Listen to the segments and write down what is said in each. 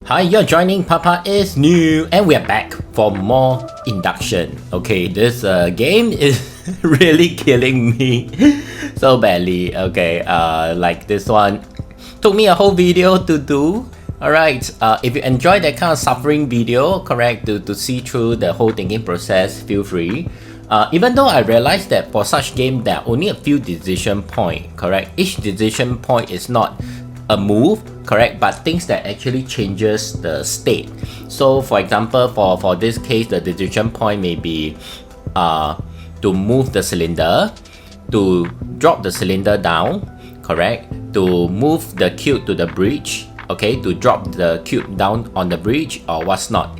Hi, you're joining Papa is New, and we're back for more Induction. Okay, this game is really killing me so badly. Okay, like this one took me a whole video to do. Alright, if you enjoy that kind of suffering video, correct, to see through the whole thinking process, feel free. Even though I realized that for such game there are only a few decision point, correct? Each decision point is not a move, correct, but things that actually changes the state. So for example, for this case, the decision point may be to move the cylinder, to drop the cylinder down, correct, to move the cube to the bridge, okay, to drop the cube down on the bridge or what's not.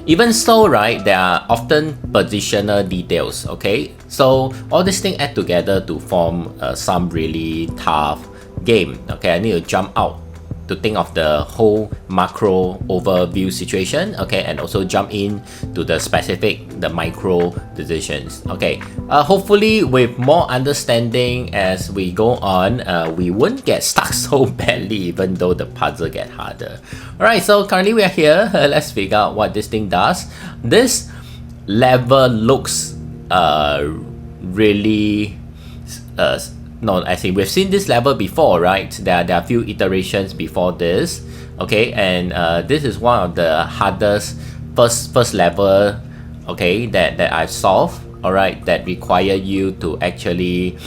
Even so, right, there are often positional details, okay? So all these things add together to form some really tough game. Okay, I need to jump out to think of the whole macro overview situation, okay, and also jump in to the specific, the micro decisions. Okay, hopefully with more understanding as we go on, we won't get stuck so badly even though the puzzle get harder. Alright, so currently we are here. Let's figure out what this thing does. This level looks really no, I think we've seen this level before, right? There are a few iterations before this, okay, and this is one of the hardest first level, okay, that I've solved, alright, that require you to actually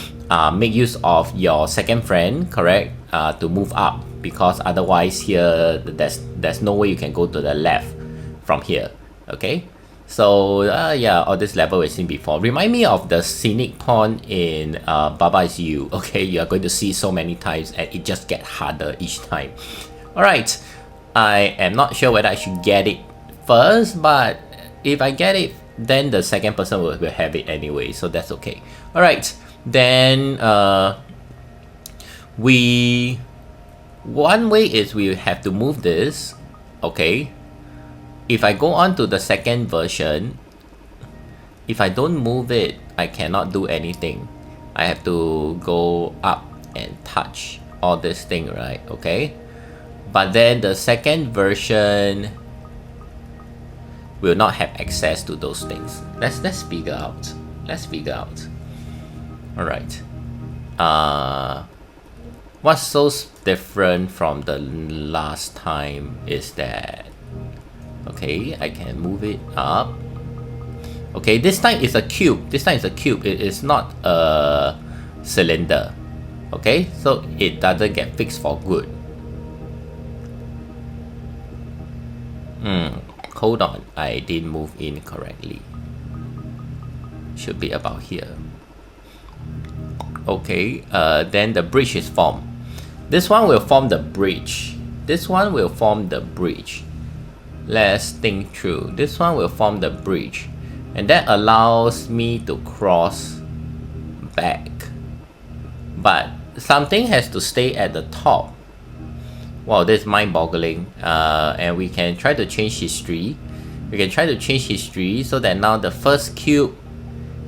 make use of your second friend, correct, to move up, because otherwise here there's no way you can go to the left from here, okay. So yeah, all this level we've seen before. Remind me of the scenic pond in papaisniu. Okay, you are going to see so many times and it just gets harder each time. Alright, I am not sure whether I should get it first, but if I get it, then the second person will have it anyway, so that's okay. Alright, then one way is we have to move this, okay. If I go on to the second version, if I don't move it, I cannot do anything. I have to go up and touch all this thing, right? Okay. But then the second version will not have access to those things. Let's figure out. Let's figure out. Alright. What's so different from the last time is that, okay, I can move it up. Okay, this time it's a cube. This time it's a cube. It is not a cylinder. Okay, so it doesn't get fixed for good. Hold on, I didn't move in correctly. Should be about here. Okay, then the bridge is formed. This one will form the bridge. This one will form the bridge. Let's think through. This one will form the bridge, and that allows me to cross back, but something has to stay at the top. Wow, this is mind-boggling. And we can try to change history. We can try to change history so that now the first cube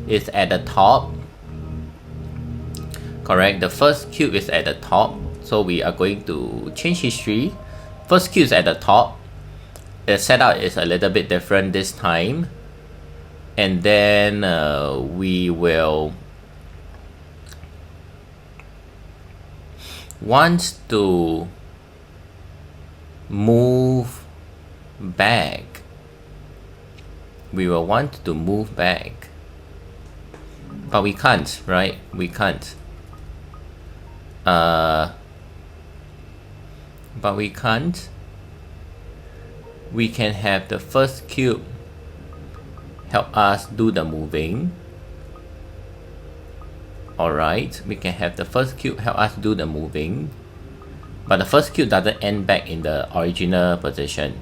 is at the top. Correct, the first cube is at the top, so we are going to change history. First cube is at the top. The setup is a little bit different this time, and then we will want to move back. We will want to move back, but we can't, right? We can't. But we can't. We can have the first cube help us do the moving. Alright, we can have the first cube help us do the moving, but the first cube doesn't end back in the original position.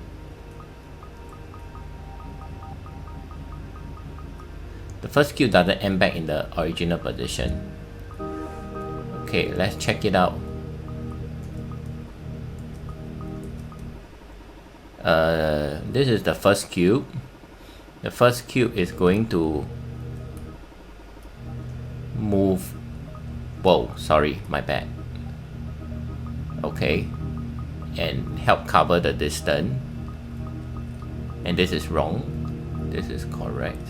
The first cube doesn't end back in the original position. Okay, let's check it out. This is the first cube. The first cube is going to move. Whoa, sorry, my bad. Okay, and help cover the distance. And this is wrong. This is correct.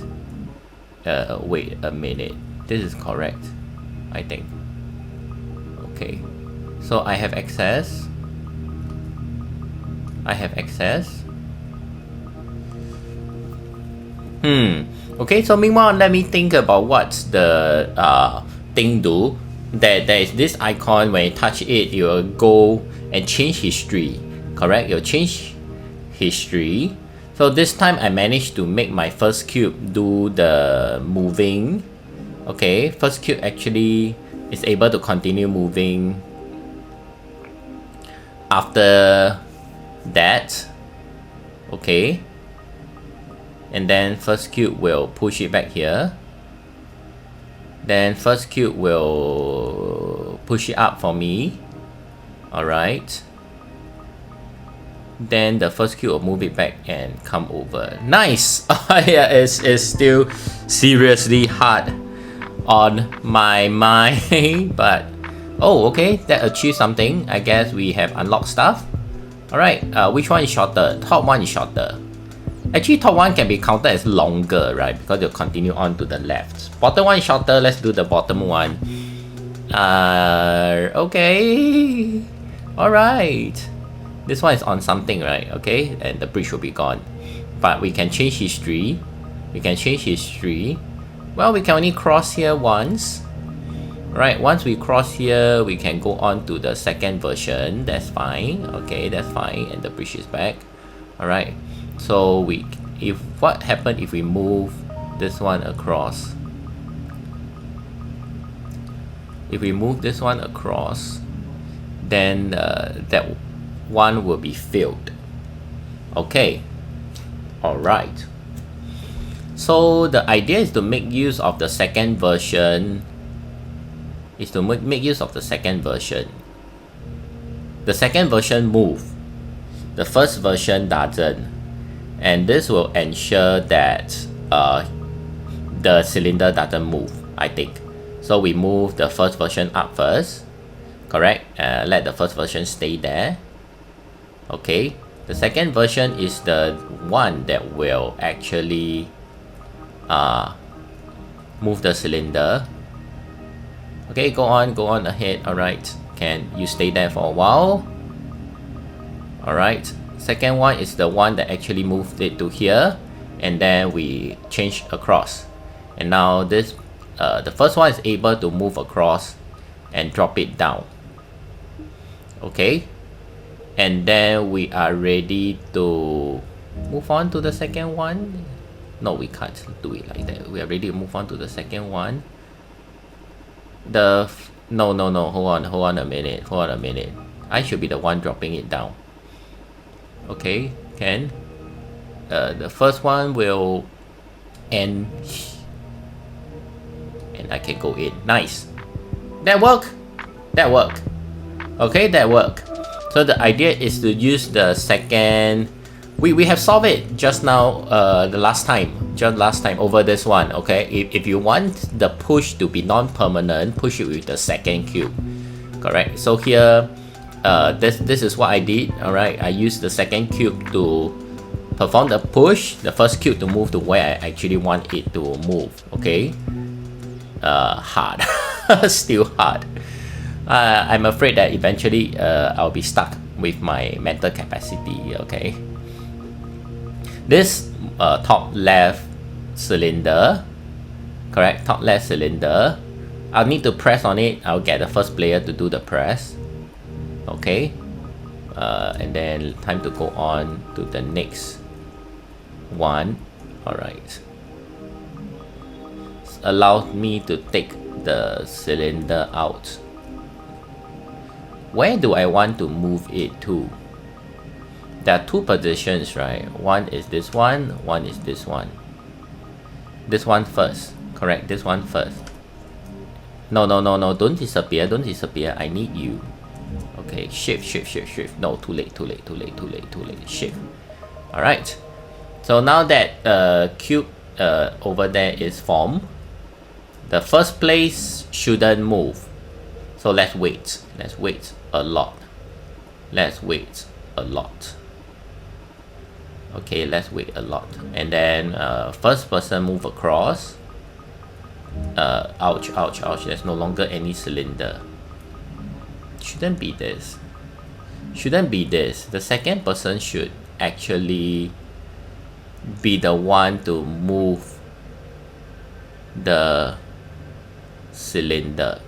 Wait a minute. This is correct, I think. Okay. So I have access. Okay, so meanwhile, let me think about what's the thing do. There is this icon. When you touch it, you will go and change history. Correct? You'll change history. So this time I managed to make my first cube do the moving. Okay, first cube actually is able to continue moving after that. Okay, and then first cube will push it back here. Then first cube will push it up for me. Alright. Then the first cube will move it back and come over. Nice! Yeah, it's still seriously hard on my mind. But, oh, okay, that achieved something. I guess we have unlocked stuff. Alright, which one is shorter? Top one is shorter. Actually, top one can be counted as longer, right? Because you'll continue on to the left. Bottom one is shorter. Let's do the bottom one. Okay. Alright. This one is on something, right? Okay, and the bridge will be gone. But we can change history. Well, we can only cross here once. Right, once we cross here, we can go on to the second version. That's fine. Okay, that's fine. And the bridge is back. Alright. So what happened if we move this one across? If we move this one across, then that one will be filled. Okay. Alright. So the idea is to make use of the second version. The second version move. The first version doesn't. And this will ensure that the cylinder doesn't move, I think. So we move the first version up first. Correct? Let the first version stay there. Okay. The second version is the one that will actually move the cylinder. Okay, go on ahead. Alright. Can you stay there for a while? Alright. Second one is the one that actually moved it to here, and then we change across. And now this the first one is able to move across and drop it down. Okay. And then we are ready to move on to the second one. No, we can't do it like that. We are ready to move on to the second one. No, hold on a minute. I should be the one dropping it down. Okay, can. The first one will end and I can go in. Nice. That worked. Okay, that worked. So the idea is to use the second. We have solved it just now. Last time over this one. Okay, if you want the push to be non-permanent, push it with the second cube. Correct. So here, this is what I did. All right, I used the second cube to perform the push. The first cube to move to where I actually want it to move. Okay. Hard. Still hard. I'm afraid that eventually I'll be stuck with my mental capacity. Okay. This top left cylinder, correct? Top left cylinder. I'll need to press on it. I'll get the first player to do the press. Okay. And then time to go on to the next one. Alright. Allow me to take the cylinder out. Where do I want to move it to? There are two positions, right? One is this one, one is this one. This one first, correct? This one first. No, don't disappear, I need you. Okay, shift. No, too late. Shift. Alright. So now that cube over there is formed, the first place shouldn't move. So let's wait a lot. Let's wait a lot. Okay, let's wait a lot. And then first person move across. Ouch, ouch, ouch. There's no longer any cylinder. Shouldn't be this. Shouldn't be this. The second person should actually be the one to move the cylinder.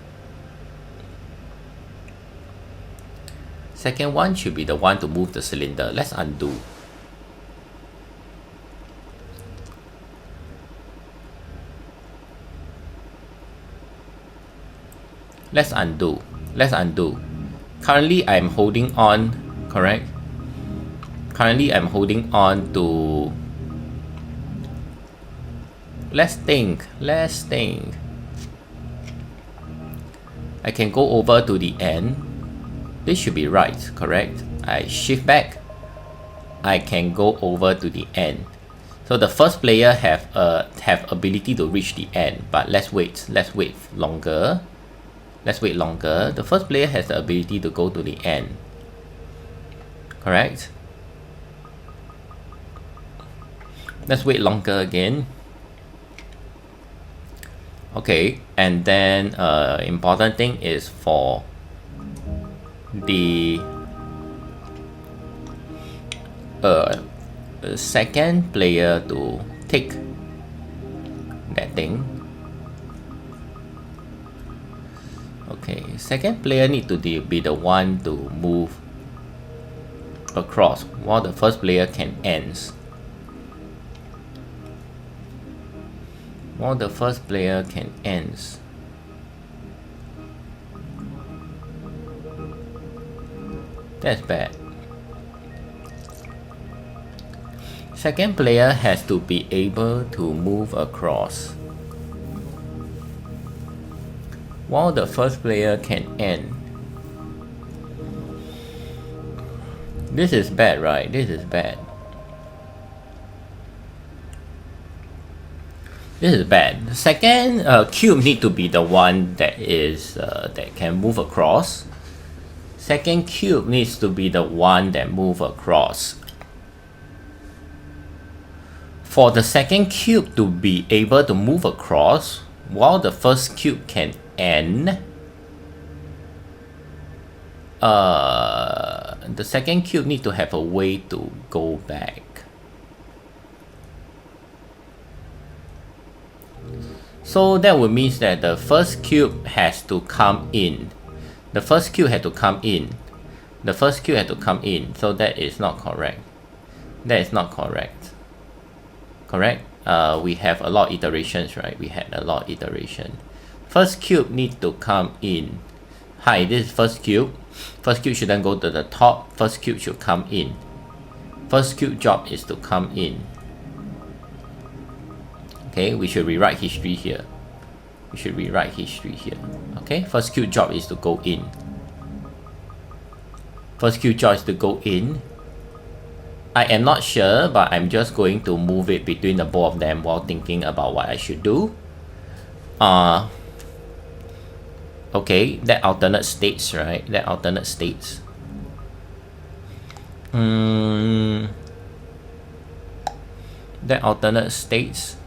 Second one should be the one to move the cylinder. Let's undo. Let's undo. Let's undo. Currently, I'm holding on, correct? Currently, I'm holding on to... Let's think. Let's think. I can go over to the end. This should be right, correct? I shift back. I can go over to the end. So the first player have ability to reach the end, but let's wait. Let's wait longer. Let's wait longer. The first player has the ability to go to the end. Correct? Let's wait longer again. Okay, and then important thing is for the second player to take that thing. Okay, second player need to be the one to move across while the first player can ends. While the first player can ends. That's bad. Second player has to be able to move across while the first player can end. This is bad, right? This is bad. This is bad. The second cube need to be the one that is that can move across. Second cube needs to be the one that move across. For the second cube to be able to move across while the first cube can end, the second cube need to have a way to go back. So that would mean that the first cube has to come in. The first cube had to come in. The first cube had to come in. So that is not correct. That is not correct. Correct? We have a lot of iterations, right? We had a lot of iteration. First cube need to come in. Hi, this is first cube. First cube shouldn't go to the top. First cube should come in. First cube job is to come in. Okay, we should rewrite history here. We should rewrite history here. Okay, first cube job is to go in. First cube job is to go in. I am not sure, but I'm just going to move it between the both of them while thinking about what I should do. Okay, that alternate states, right? That alternate states. That alternate states.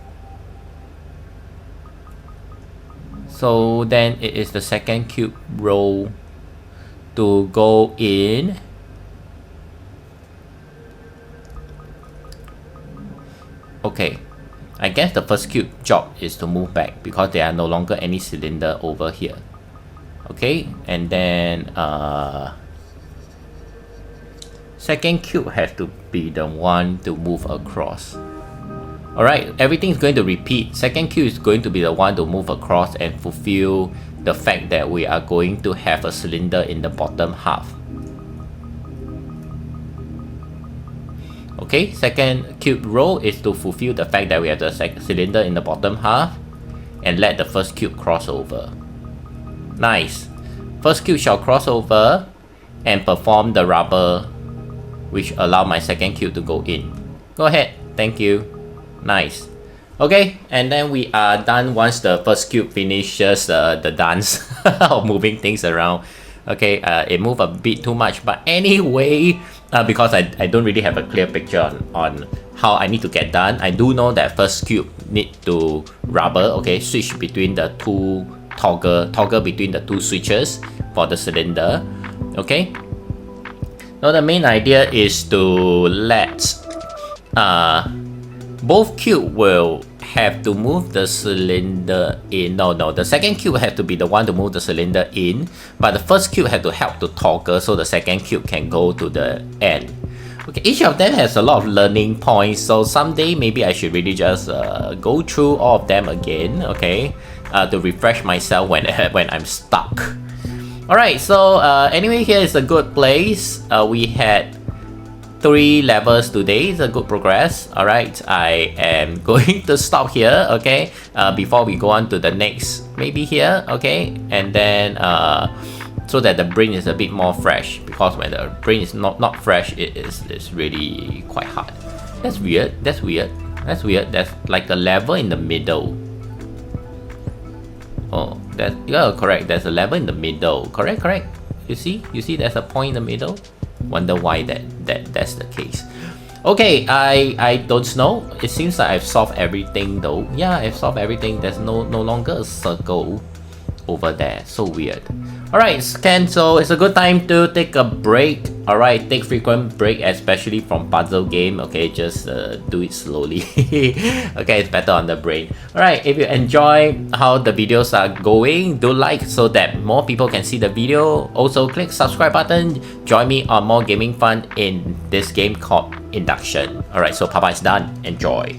So then it is the second cube row to go in. Okay, I guess the first cube job is to move back because there are no longer any cylinder over here. Okay, and then second cube has to be the one to move across. Alright, everything is going to repeat. Second cube is going to be the one to move across and fulfill the fact that we are going to have a cylinder in the bottom half. Okay, second cube row is to fulfill the fact that we have the cylinder in the bottom half and let the first cube cross over. Nice. First cube shall cross over and perform the rubber which allow my second cube to go in. Go ahead. Thank you. Nice. Okay, and then we are done once the first cube finishes the dance of moving things around. Okay, it moved a bit too much, but anyway, because I don't really have a clear picture on how I need to get done. I do know that first cube need to rubber, okay, switch between the two toggle between the two switches for the cylinder. Okay, now the main idea is to let both cube will have to move the cylinder in. No, the second cube has to be the one to move the cylinder in, but the first cube had to help to toggle so the second cube can go to the end. Okay, each of them has a lot of learning points, so someday maybe I should really just go through all of them again, okay, to refresh myself when I'm stuck. Alright, so anyway, here is a good place. We had 3 levels today. It's a good progress. Alright, I am going to stop here, okay, before we go on to the next, maybe here, okay, and then so that the brain is a bit more fresh, because when the brain is not fresh, it's really quite hard. That's weird. That's like a level in the middle. Oh, yeah, correct. There's a level in the middle. Correct. You see there's a point in the middle. Wonder why that's the case. Okay, I don't know. It seems like I've solved everything though. Yeah, I've solved everything. There's no longer a circle over there. So weird. Alright, Scan, so it's a good time to take a break. Alright, take frequent break, especially from puzzle game. Okay, just do it slowly. Okay, it's better on the brain. Alright, if you enjoy how the videos are going, do like so that more people can see the video. Also, click subscribe button. Join me on more gaming fun in this game called Induction. Alright, so Papa is done. Enjoy.